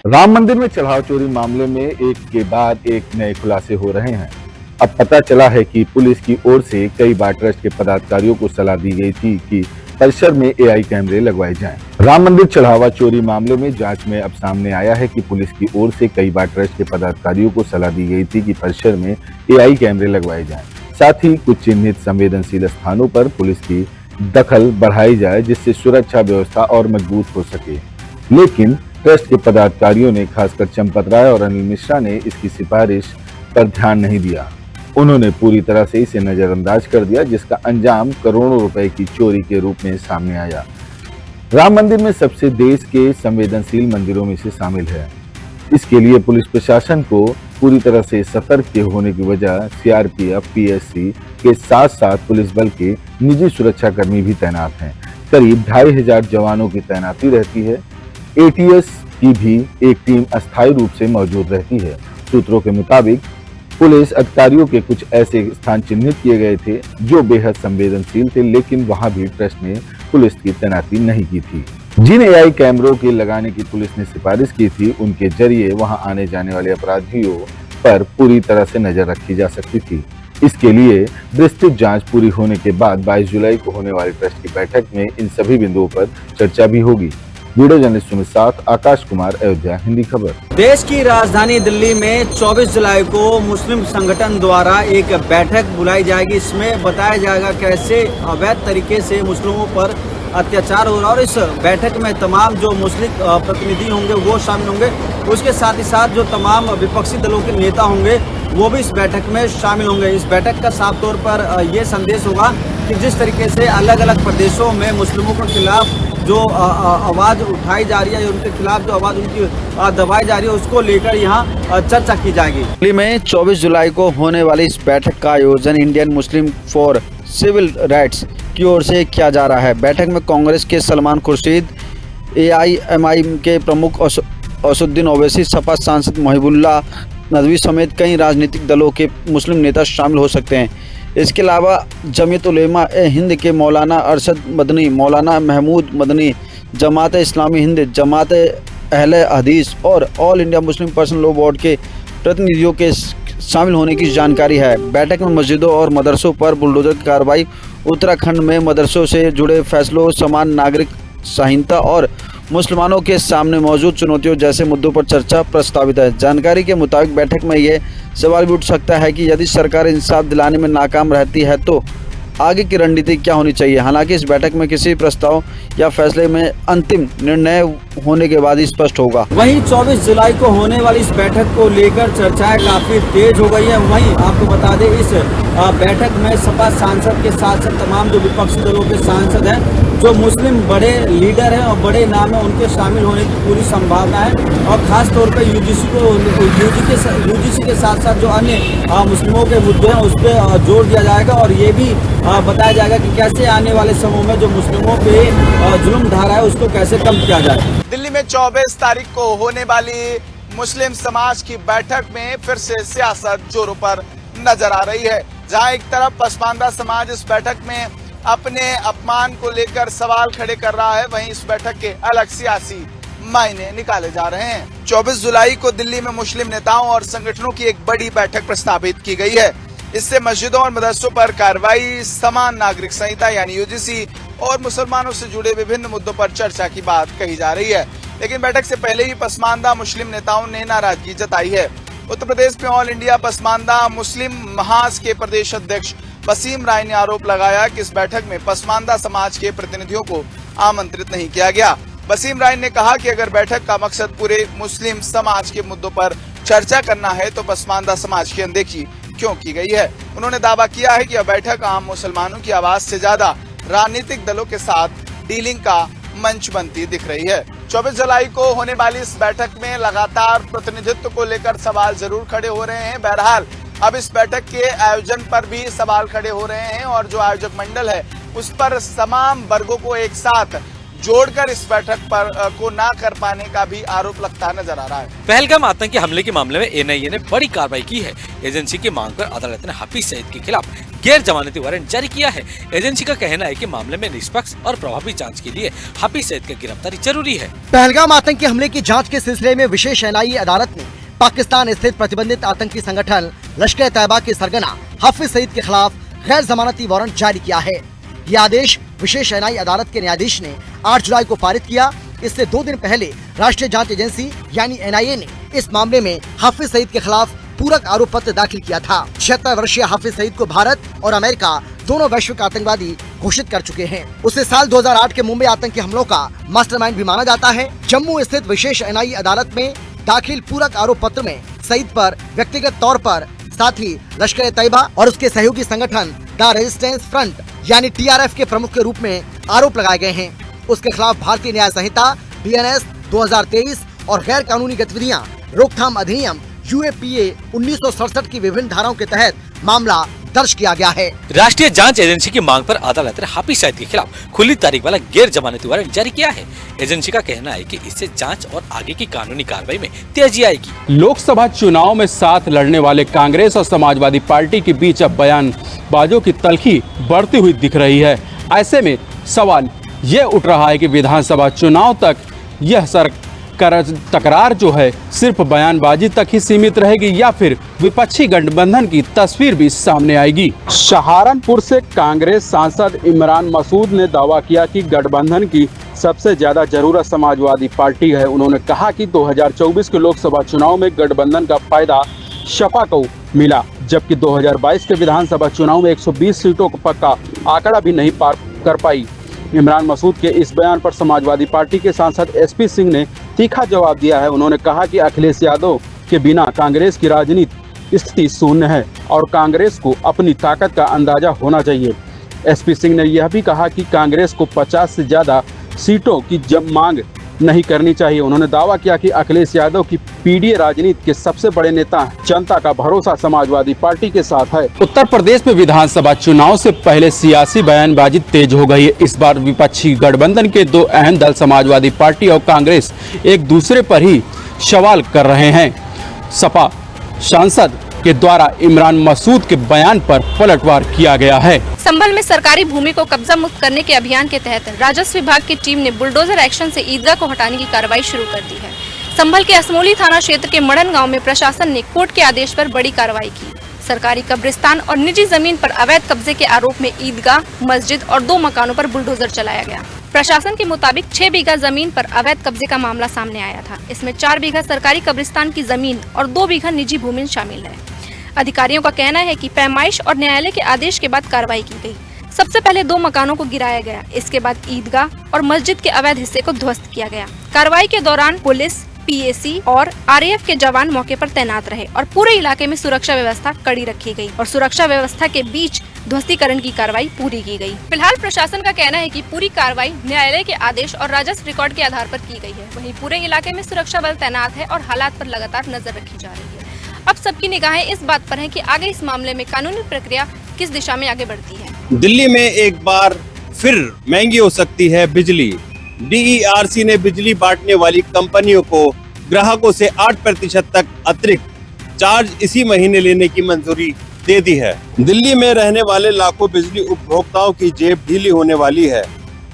राम मंदिर में चढ़ाव चोरी मामले में एक के बाद एक नए खुलासे हो रहे हैं। अब पता चला है कि पुलिस की ओर से कई बार ट्रस्ट के पदाधिकारियों को सलाह दी गई थी कि परिसर में एआई कैमरे लगवाए जाएं। राम मंदिर चढ़ावा चोरी मामले में जांच में अब सामने आया है कि पुलिस की ओर से कई बार ट्रस्ट के पदाधिकारियों को सलाह दी गई थी कि परिसर में एआई कैमरे लगवाए जाएं। साथ ही कुछ चिन्हित संवेदनशील स्थानों पर पुलिस की दखल बढ़ाई जाए जिससे सुरक्षा व्यवस्था और मजबूत हो सके। लेकिन ट्रस्ट के पदाधिकारियों ने, खासकर चंपत राय और अनिल मिश्रा ने इसकी सिफारिश पर ध्यान नहीं दिया। उन्होंने पूरी तरह से इसे नजरअंदाज कर दिया, जिसका अंजाम करोड़ों रुपए की चोरी के रूप में सामने आया। राम मंदिर में सबसे देश के संवेदनशील मंदिरों में से शामिल है। इसके लिए पुलिस प्रशासन को पूरी तरह से सतर्क होने की वजह सीआरपीएफ, पीएससी के साथ साथ पुलिस बल के निजी सुरक्षाकर्मी भी तैनात हैं। करीब 2500 जवानों की तैनाती रहती है। एटीएस की भी एक टीम अस्थायी रूप से मौजूद रहती है। सूत्रों के मुताबिक पुलिस अधिकारियों के कुछ ऐसे स्थान चिन्हित किए गए थे जो बेहद संवेदनशील थे, लेकिन वहां भी ट्रस्ट ने पुलिस की तैनाती नहीं की थी। जिन एआई कैमरों के लगाने की पुलिस ने सिफारिश की थी, उनके जरिए वहां आने जाने वाले अपराधियों पर पूरी तरह से नजर रखी जा सकती थी। इसके लिए विस्तृत जांच पूरी होने के बाद 22 जुलाई को होने वाली ट्रस्ट की बैठक में इन सभी बिंदुओं पर चर्चा भी होगी। वीडियो जर्नलिस्ट सुमित साथ आकाश कुमार, अयोध्या, हिंदी खबर। देश की राजधानी दिल्ली में 24 जुलाई को मुस्लिम संगठन द्वारा एक बैठक बुलाई जाएगी। इसमें बताया जाएगा कैसे अवैध तरीके से मुस्लिमों पर अत्याचार हो रहा है और इस बैठक में तमाम जो मुस्लिम प्रतिनिधि होंगे वो शामिल होंगे। उसके साथ ही साथ जो तमाम विपक्षी दलों के नेता होंगे वो भी इस बैठक में शामिल होंगे। इस बैठक का साफ तौर पर ये संदेश होगा कि जिस तरीके से अलग अलग प्रदेशों में मुस्लिमों के खिलाफ जो आवाज़ उठाई जा रही है, उनके खिलाफ जो आवाज़ उनकी दबाई जा रही है, उसको लेकर यहाँ चर्चा की जाएगी। दिल्ली में 24 जुलाई को होने वाली इस बैठक का आयोजन Indian Muslim for civil rights की ओर से किया जा रहा है। बैठक में कांग्रेस के सलमान खुर्शीद, एआईएमआईएम के प्रमुख असदुद्दीन ओवैसी, सपा सांसद मोहिबुल्लाह नदवी समेत कई राजनीतिक दलों के मुस्लिम नेता शामिल हो सकते हैं। इसके अलावा जमीयत उलेमा ए हिंद के मौलाना अरशद मदनी, मौलाना महमूद मदनी, जमात इस्लामी हिंद, जमात अहले हदीस और all India Muslim personal law board के प्रतिनिधियों के शामिल होने की जानकारी है। बैठक में मस्जिदों और मदरसों पर बुलडोजर की कार्रवाई, उत्तराखंड में मदरसों से जुड़े फैसलों, समान नागरिक संहिता और मुसलमानों के सामने मौजूद चुनौतियों जैसे मुद्दों पर चर्चा प्रस्तावित है। जानकारी के मुताबिक बैठक में ये सवाल भी उठ सकता है कि यदि सरकार इंसाफ दिलाने में नाकाम रहती है तो आगे की रणनीति क्या होनी चाहिए। हालांकि इस बैठक में किसी प्रस्ताव या फैसले में अंतिम निर्णय होने के बाद ही स्पष्ट होगा। वहीं 24 जुलाई को होने वाली इस बैठक को लेकर चर्चाएं काफी तेज हो गई है। वहीं आपको बता दें, इस बैठक में सपा सांसद के साथ साथ तमाम जो विपक्षी दलों के सांसद हैं, जो मुस्लिम बड़े लीडर हैं और बड़े नाम हैं, उनके शामिल होने की पूरी संभावना है। और खास तौर पर यूजीसी के साथ साथ जो अन्य मुस्लिमों के मुद्दे हैं उस पर जोर दिया जाएगा और ये भी बताया जाएगा कि कैसे आने वाले समय में जो मुस्लिमों पे जुल्म धारा है उसको कैसे कम किया जाए। दिल्ली में 24 तारीख को होने वाली मुस्लिम समाज की बैठक में फिर से सियासत जोरों पर नजर आ रही है। जहां एक तरफ पसमानदा समाज इस बैठक में अपने अपमान को लेकर सवाल खड़े कर रहा है, वहीं इस बैठक के अलग सियासी मायने निकाले जा रहे हैं। 24 जुलाई को दिल्ली में मुस्लिम नेताओं और संगठनों की एक बड़ी बैठक प्रस्तावित की गई है। इससे मस्जिदों और मदरसों पर कार्रवाई, समान नागरिक संहिता यानी यूजीसी और मुसलमानों से जुड़े विभिन्न मुद्दों पर चर्चा की बात कही जा रही है। लेकिन बैठक से पहले ही पसमानदा मुस्लिम नेताओं ने नाराजगी जताई है। उत्तर प्रदेश में ऑल इंडिया पसमानदा मुस्लिम महाज के प्रदेश अध्यक्ष वसीम राय ने आरोप लगाया कि इस बैठक में पसमानदा समाज के प्रतिनिधियों को आमंत्रित नहीं किया गया। वसीम राय ने कहा कि अगर बैठक का मकसद पूरे मुस्लिम समाज के मुद्दों पर चर्चा करना है तो पसमानदा समाज की अनदेखी क्यों की गई है। उन्होंने दावा किया है कि यह बैठक आम मुसलमानों की आवाज से ज्यादा राजनीतिक दलों के साथ डीलिंग का मंच बनती दिख रही है। 24 जुलाई को होने वाली इस बैठक में लगातार प्रतिनिधित्व को लेकर सवाल जरूर खड़े हो रहे हैं। बहरहाल अब इस बैठक के आयोजन पर भी सवाल खड़े हो रहे हैं और जो आयोजक मंडल है उस पर तमाम वर्गों को एक साथ जोड़कर इस बैठक पर को ना कर पाने का भी आरोप लगता नजर आ रहा है। पहलगाम आतंकी हमले के मामले में एनआईए ने बड़ी कार्रवाई की है। एजेंसी की मांग पर अदालत ने हाफिज सईद के खिलाफ गैर जमानती वारंट जारी किया है। एजेंसी का कहना है कि मामले में निष्पक्ष और प्रभावी जांच के लिए हाफिज सईद की गिरफ्तारी जरूरी है। पहलगाम आतंकी हमले की जांच के सिलसिले में विशेष NIA अदालत ने पाकिस्तान स्थित प्रतिबंधित आतंकी संगठन लश्कर तैयबा के सरगना हाफिज सईद के खिलाफ गैर जमानती वारंट जारी किया है। यह आदेश विशेष NIA अदालत के न्यायाधीश ने 8 जुलाई को पारित किया। इससे 2 दिन पहले राष्ट्रीय जांच एजेंसी यानी NIA ने इस मामले में हाफिज सईद के खिलाफ पूरक आरोप पत्र दाखिल किया था। 76 वर्षीय हाफिज सईद को भारत और अमेरिका दोनों वैश्विक आतंकवादी घोषित कर चुके हैं। उसे साल 2008 के मुंबई आतंकी हमलों का मास्टरमाइंड भी माना जाता है। जम्मू स्थित विशेष NIA अदालत में दाखिल पूरक आरोप पत्र में सईद पर व्यक्तिगत तौर पर, साथ ही लश्कर तैयबा और उसके सहयोगी संगठन द रेजिस्टेंस फ्रंट यानी TRF के प्रमुख के रूप में आरोप लगाए गए हैं। उसके खिलाफ भारतीय न्याय संहिता BNS 2023 और गैर कानूनी गतिविधियां रोकथाम अधिनियम UAPA 1967 की विभिन्न धाराओं के तहत मामला दर्ज किया गया है। राष्ट्रीय जांच एजेंसी की मांग पर अदालत ने हाफिज सईद के खिलाफ खुली तारीख वाला गैर जमानती वारंट जारी किया है। एजेंसी का कहना है कि इससे जांच और आगे की कानूनी कार्रवाई में तेजी आएगी। लोकसभा चुनाव में साथ लड़ने वाले कांग्रेस और समाजवादी पार्टी के बीच अब बयानबाजों की तल्खी बढ़ती हुई दिख रही है। ऐसे में सवाल ये उठ रहा है कि विधानसभा चुनाव तक यह तकरार जो है सिर्फ बयानबाजी तक ही सीमित रहेगी या फिर विपक्षी गठबंधन की तस्वीर भी सामने आएगी। सहारनपुर से कांग्रेस सांसद इमरान मसूद ने दावा किया कि गठबंधन की सबसे ज्यादा जरूरत समाजवादी पार्टी है। उन्होंने कहा कि 2024 के लोकसभा चुनाव में गठबंधन का फायदा सपा को मिला, जबकि 2022 के विधानसभा चुनाव में 120 सीटों का आंकड़ा भी नहीं पार कर पाई। इमरान मसूद के इस बयान पर समाजवादी पार्टी के सांसद SP सिंह ने तीखा जवाब दिया है। उन्होंने कहा कि अखिलेश यादव के बिना कांग्रेस की राजनीति स्थिति शून्य है और कांग्रेस को अपनी ताकत का अंदाजा होना चाहिए। SP सिंह ने यह भी कहा कि कांग्रेस को 50 से ज्यादा सीटों की मांग नहीं करनी चाहिए। उन्होंने दावा किया कि अखिलेश यादव की PDA राजनीति के सबसे बड़े नेता हैं। जनता का भरोसा समाजवादी पार्टी के साथ है। उत्तर प्रदेश में विधानसभा चुनाव से पहले सियासी बयानबाजी तेज हो गई है। इस बार विपक्षी गठबंधन के 2 अहम दल समाजवादी पार्टी और कांग्रेस एक दूसरे पर ही सवाल कर रहे हैं। सपा सांसद के द्वारा इमरान मसूद के बयान पर पलटवार किया गया है। संभल में सरकारी भूमि को कब्जा मुक्त करने के अभियान के तहत राजस्व विभाग की टीम ने बुलडोजर एक्शन से ईदगाह को हटाने की कार्रवाई शुरू कर दी है। संभल के असमोली थाना क्षेत्र के मड़न गांव में प्रशासन ने कोर्ट के आदेश पर बड़ी कार्रवाई की। सरकारी कब्रिस्तान और निजी जमीन पर अवैध कब्जे के आरोप में ईदगाह, मस्जिद और 2 मकानों पर बुलडोजर चलाया गया। प्रशासन के मुताबिक 6 बीघा जमीन पर अवैध कब्जे का मामला सामने आया था। इसमें 4 बीघा सरकारी कब्रिस्तान की जमीन और 2 बीघा निजी भूमि शामिल है। अधिकारियों का कहना है कि पैमाइश और न्यायालय के आदेश के बाद कार्रवाई की गई। सबसे पहले 2 मकानों को गिराया गया। इसके बाद ईदगाह और मस्जिद के अवैध हिस्से को ध्वस्त किया गया। कार्रवाई के दौरान पुलिस, PAC और RAF के जवान मौके पर तैनात रहे और पूरे इलाके में सुरक्षा व्यवस्था कड़ी रखी गई और सुरक्षा व्यवस्था के बीच ध्वस्तीकरण की कार्रवाई पूरी की गई। फिलहाल प्रशासन का कहना है कि पूरी कार्रवाई न्यायालय के आदेश और राजस्व रिकॉर्ड के आधार पर की गई है। वहीं पूरे इलाके में सुरक्षा बल तैनात है और हालात पर लगातार नजर रखी जा रही है। अब सबकी निगाहें इस बात पर है कि आगे इस मामले में कानूनी प्रक्रिया किस दिशा में आगे बढ़ती है। दिल्ली में एक बार फिर महंगी हो सकती है बिजली। DERC ने बिजली बांटने वाली कंपनियों को ग्राहकों से 8% तक अतिरिक्त चार्ज इसी महीने लेने की मंजूरी दे दी है। दिल्ली में रहने वाले लाखों बिजली उपभोक्ताओं की जेब ढीली होने वाली है।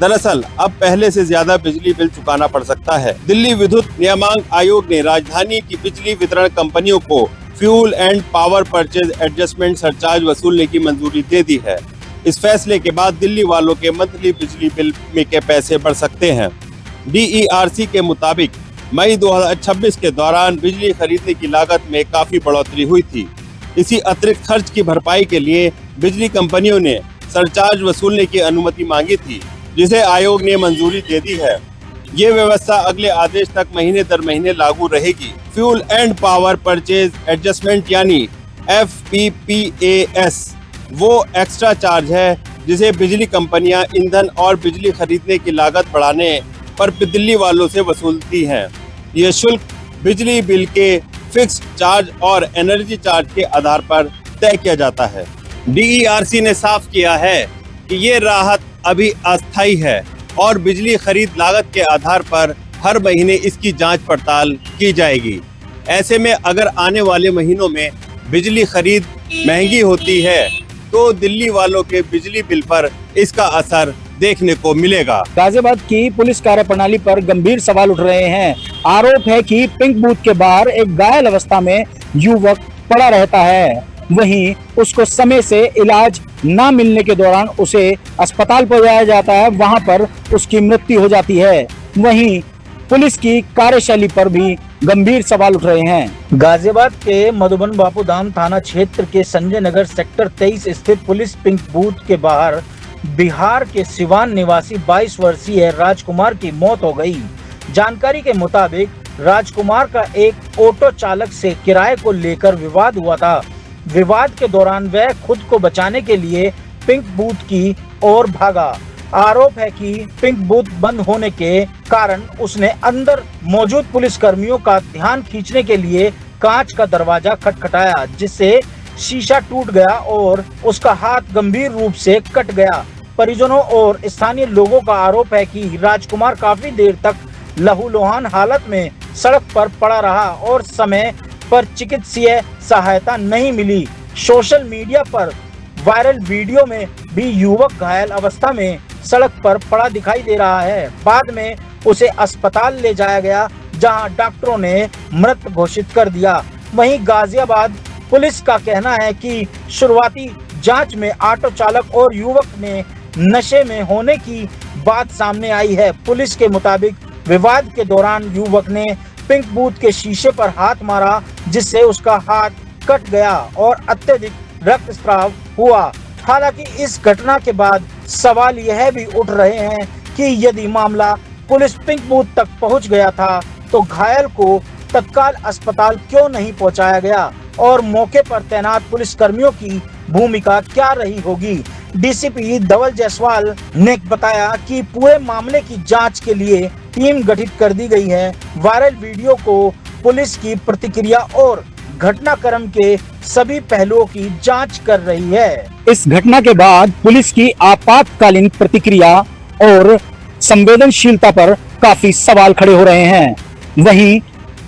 दरअसल अब पहले से ज्यादा बिजली बिल चुकाना पड़ सकता है। दिल्ली विद्युत नियामक आयोग ने राजधानी की बिजली वितरण कंपनियों को fuel and power purchase adjustment surcharge वसूलने की मंजूरी दे दी है। इस फैसले के बाद दिल्ली वालों के मंथली बिजली बिल में के पैसे बढ़ सकते हैं। DERC के मुताबिक मई 2026 के दौरान बिजली खरीदने की लागत में काफी बढ़ोतरी हुई थी। इसी अतिरिक्त खर्च की भरपाई के लिए बिजली कंपनियों ने सरचार्ज वसूलने की अनुमति मांगी थी, जिसे आयोग ने मंजूरी दे दी है। ये व्यवस्था अगले आदेश तक महीने दर महीने लागू रहेगी। Fuel and power purchase adjustment यानी FPPAS वो एक्स्ट्रा चार्ज है जिसे बिजली कंपनियां ईंधन और बिजली खरीदने की लागत बढ़ाने पर दिल्ली वालों से वसूलती हैं। यह शुल्क बिजली बिल के फिक्स्ड चार्ज और एनर्जी चार्ज के आधार पर तय किया जाता है। DERC ने साफ किया है कि ये राहत अभी अस्थायी है और बिजली खरीद लागत के आधार पर हर महीने इसकी जांच पड़ताल की जाएगी। ऐसे में अगर आने वाले महीनों में बिजली खरीद महंगी होती है तो दिल्ली वालों के बिजली बिल पर इसका असर देखने को मिलेगा। गाजियाबाद की पुलिस कार्यप्रणाली पर गंभीर सवाल उठ रहे हैं। आरोप है कि पिंक बूथ के बाहर एक घायल अवस्था में युवक पड़ा रहता है, वहीं उसको समय से इलाज न मिलने के दौरान उसे अस्पताल पहुंचाया जाता है, वहां पर उसकी मृत्यु हो जाती है। वहीं पुलिस की कार्यशैली पर भी गंभीर सवाल उठ रहे हैं। गाजियाबाद के मधुबन बापूधाम थाना क्षेत्र के संजय नगर सेक्टर 23 स्थित पुलिस पिंक बूथ के बाहर बिहार के सिवान निवासी 22 वर्षीय राजकुमार की मौत हो गई। जानकारी के मुताबिक राजकुमार का एक ऑटो चालक से किराए को लेकर विवाद हुआ था। विवाद के दौरान वह खुद को बचाने के लिए पिंक बूथ की ओर भागा। आरोप है कि पिंक बूथ बंद होने के कारण उसने अंदर मौजूद पुलिस कर्मियों का ध्यान खींचने के लिए कांच का दरवाजा खटखटाया, जिससे शीशा टूट गया और उसका हाथ गंभीर रूप से कट गया। परिजनों और स्थानीय लोगों का आरोप है कि राजकुमार काफी देर तक लहूलुहान हालत में सड़क पर पड़ा रहा और समय पर चिकित्सीय सहायता नहीं मिली। सोशल मीडिया पर वायरल वीडियो में भी युवक घायल अवस्था में सड़क पर पड़ा दिखाई दे रहा है। बाद में उसे अस्पताल ले जाया गया, जहां डॉक्टरों ने मृत घोषित कर दिया। वहीं गाजियाबाद पुलिस का कहना है कि शुरुआती जांच में ऑटो चालक और युवक ने नशे में होने की बात सामने आई है। पुलिस के मुताबिक विवाद के दौरान युवक ने पिंक बूथ के शीशे पर हाथ मारा, जिससे उसका हाथ कट गया और अत्यधिक रक्तस्राव हुआ। हालांकि इस घटना के बाद सवाल यह भी उठ रहे हैं कि यदि मामला पुलिस पिंक बूथ तक पहुंच गया था तो घायल को तत्काल अस्पताल क्यों नहीं पहुंचाया गया और मौके पर तैनात पुलिस कर्मियों की भूमिका क्या रही होगी। डीसीपी धवल जायसवाल ने बताया कि पूरे मामले की जांच के लिए टीम गठित कर दी गई है। वायरल वीडियो को पुलिस की प्रतिक्रिया और घटनाक्रम के सभी पहलुओं की जांच कर रही है। इस घटना के बाद पुलिस की आपातकालीन प्रतिक्रिया और संवेदनशीलता पर काफी सवाल खड़े हो रहे हैं। वहीं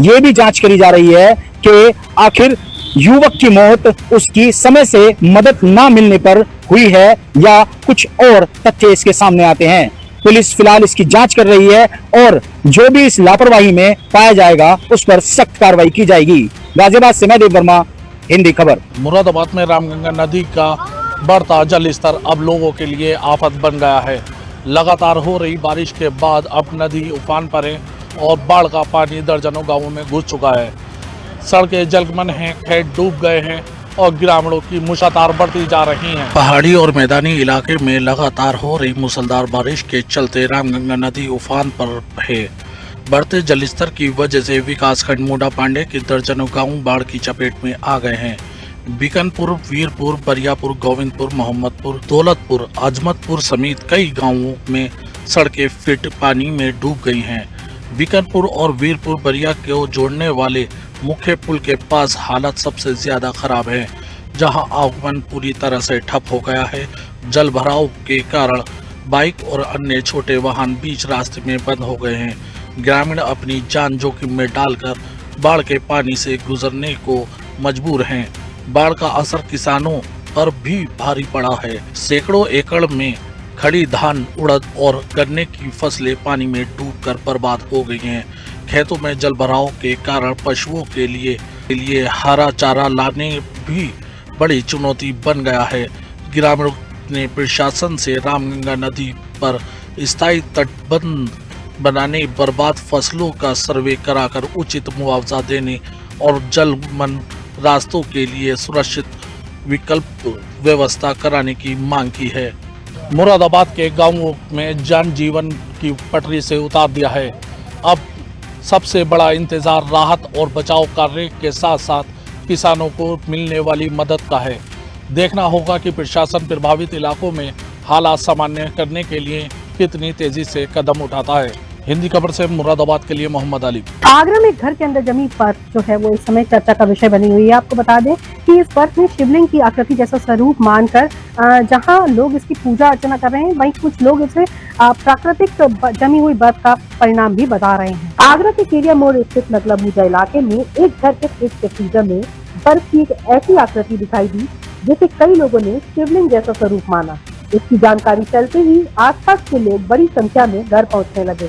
ये भी जांच करी जा रही है कि आखिर युवक की मौत उसकी समय से मदद न मिलने पर हुई है या कुछ और तथ्य इसके सामने आते हैं। पुलिस फिलहाल इसकी जांच कर रही है और जो भी इस लापरवाही में पाया जाएगा उस पर सख्त कार्रवाई की जाएगी। गाजियाबाद से मैं देव वर्मा, हिंदी खबर। मुरादाबाद में रामगंगा नदी का बढ़ता जल स्तर अब लोगों के लिए आफत बन गया है। लगातार हो रही बारिश के बाद अब नदी उफान पर है और बाढ़ का पानी दर्जनों गांवों में घुस चुका है। सड़कें जलमग्न हैं, खेत डूब गए हैं और ग्रामीणों की मुश्किलें बढ़ती जा रही हैं। पहाड़ी और मैदानी इलाके में लगातार हो रही मूसलाधार बारिश के चलते रामगंगा नदी उफान पर है। बढ़ते जलस्तर की वजह से विकासखंड मूडा पांडे के दर्जनों गांव बाढ़ की चपेट में आ गए हैं। बीकनपुर, वीरपुर, बरियापुर, गोविंदपुर, मोहम्मदपुर, दौलतपुर, अजमतपुर समेत कई गांवों में सड़कें फीट पानी में डूब गई हैं। बीकनपुर और वीरपुर बरिया को जोड़ने वाले मुख्य पुल के पास हालत सबसे ज्यादा खराब है, जहां आवागमन पूरी तरह से ठप हो गया है। जल भराव के कारण बाइक और अन्य छोटे वाहन बीच रास्ते में बंद हो गए हैं। ग्रामीण अपनी जान जोखिम में डालकर बाढ़ के पानी से गुजरने को मजबूर हैं। बाढ़ का असर किसानों पर भी भारी पड़ा है। सैकड़ों एकड़ में खड़ी धान, उड़द और गन्ने की फसलें पानी में डूबकर बर्बाद हो गई हैं। खेतों में जल भराव के कारण पशुओं के लिए हरा चारा लाने भी बड़ी चुनौती बन गया है। ग्रामीणों ने प्रशासन से रामगंगा नदी पर स्थायी तटबंध बनाने, बर्बाद फसलों का सर्वे कराकर उचित मुआवजा देने और जलमग्न रास्तों के लिए सुरक्षित विकल्प व्यवस्था कराने की मांग की है। मुरादाबाद के गांवों में जन जीवन की पटरी से उतार दिया है। अब सबसे बड़ा इंतजार राहत और बचाव कार्य के साथ साथ किसानों को मिलने वाली मदद का है। देखना होगा कि प्रशासन प्रभावित इलाकों में हालात सामान्य करने के लिए कितनी तेजी से कदम उठाता है। हिंदी खबर से मुरादाबाद के लिए मोहम्मद अली। आगरा में घर के अंदर जमी बर्फ जो है वो इस समय चर्चा का विषय बनी हुई है। आपको बता दें कि इस बर्फ में शिवलिंग की आकृति जैसा स्वरूप मानकर जहां लोग इसकी पूजा अर्चना कर रहे हैं, वहीं कुछ लोग इसे प्राकृतिक जमी हुई बर्फ का परिणाम भी बता रहे हैं। आगरा के केरिया मोड़ स्थित नगला भूजा इलाके में एक घर के फ्रिज में बर्फ की एक ऐसी आकृति दिखाई दी जिसे कई लोगों ने शिवलिंग जैसा स्वरूप माना। इसकी जानकारी चलते ही आसपास के लोग बड़ी संख्या में घर पहुंचने लगे।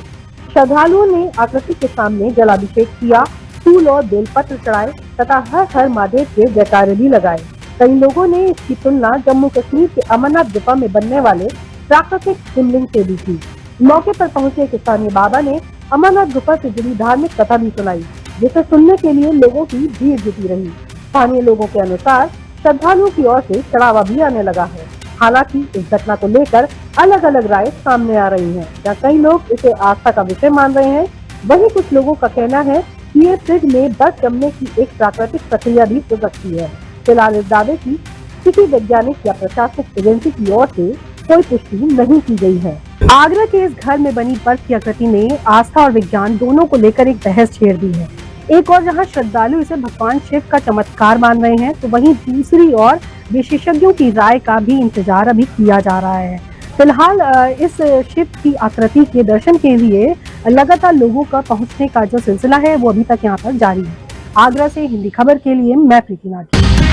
श्रद्धालुओं ने आकृति के सामने जलाभिषेक किया, फूल और बेलपत्र चढ़ाए तथा हर हर महादेव के जयकारे भी लगाए। कई लोगों ने इसकी तुलना जम्मू कश्मीर के अमरनाथ गुफा में बनने वाले प्राकृतिक शिवलिंग से भी की। मौके पर पहुंचे एक स्थानीय बाबा ने अमरनाथ गुफा से जुड़ी धार्मिक कथा भी सुनाई, जिसे सुनने के लिए लोगों की भीड़ जुटी रही। स्थानीय लोगों के अनुसार श्रद्धालुओं की ओर से चढ़ावा भी आने लगा है। हालांकि इस घटना को लेकर अलग अलग राय सामने आ रही हैं। जहाँ कई लोग इसे आस्था का विषय मान रहे हैं, वहीं कुछ लोगों का कहना है कि ये फ्रिज में बर्फ जमने की एक प्राकृतिक प्रक्रिया भी हो सकती है। फिलहाल इस दावे की किसी वैज्ञानिक या प्रशासनिक एजेंसी की ओर से कोई पुष्टि नहीं की गई है। आगरा के इस घर में बनी बर्फ की आकृति ने आस्था और विज्ञान दोनों को लेकर एक बहस छेड़ दी है। एक और जहां श्रद्धालु इसे भगवान शिव का चमत्कार मान रहे हैं, तो वहीं दूसरी ओर विशेषज्ञों की राय का भी इंतजार अभी किया जा रहा है। फिलहाल इस शिव की आकृति के दर्शन के लिए लगातार लोगों का पहुंचने का जो सिलसिला है वो अभी तक यहाँ पर जारी है। आगरा से हिंदी खबर के लिए मैं प्रीति नाटी।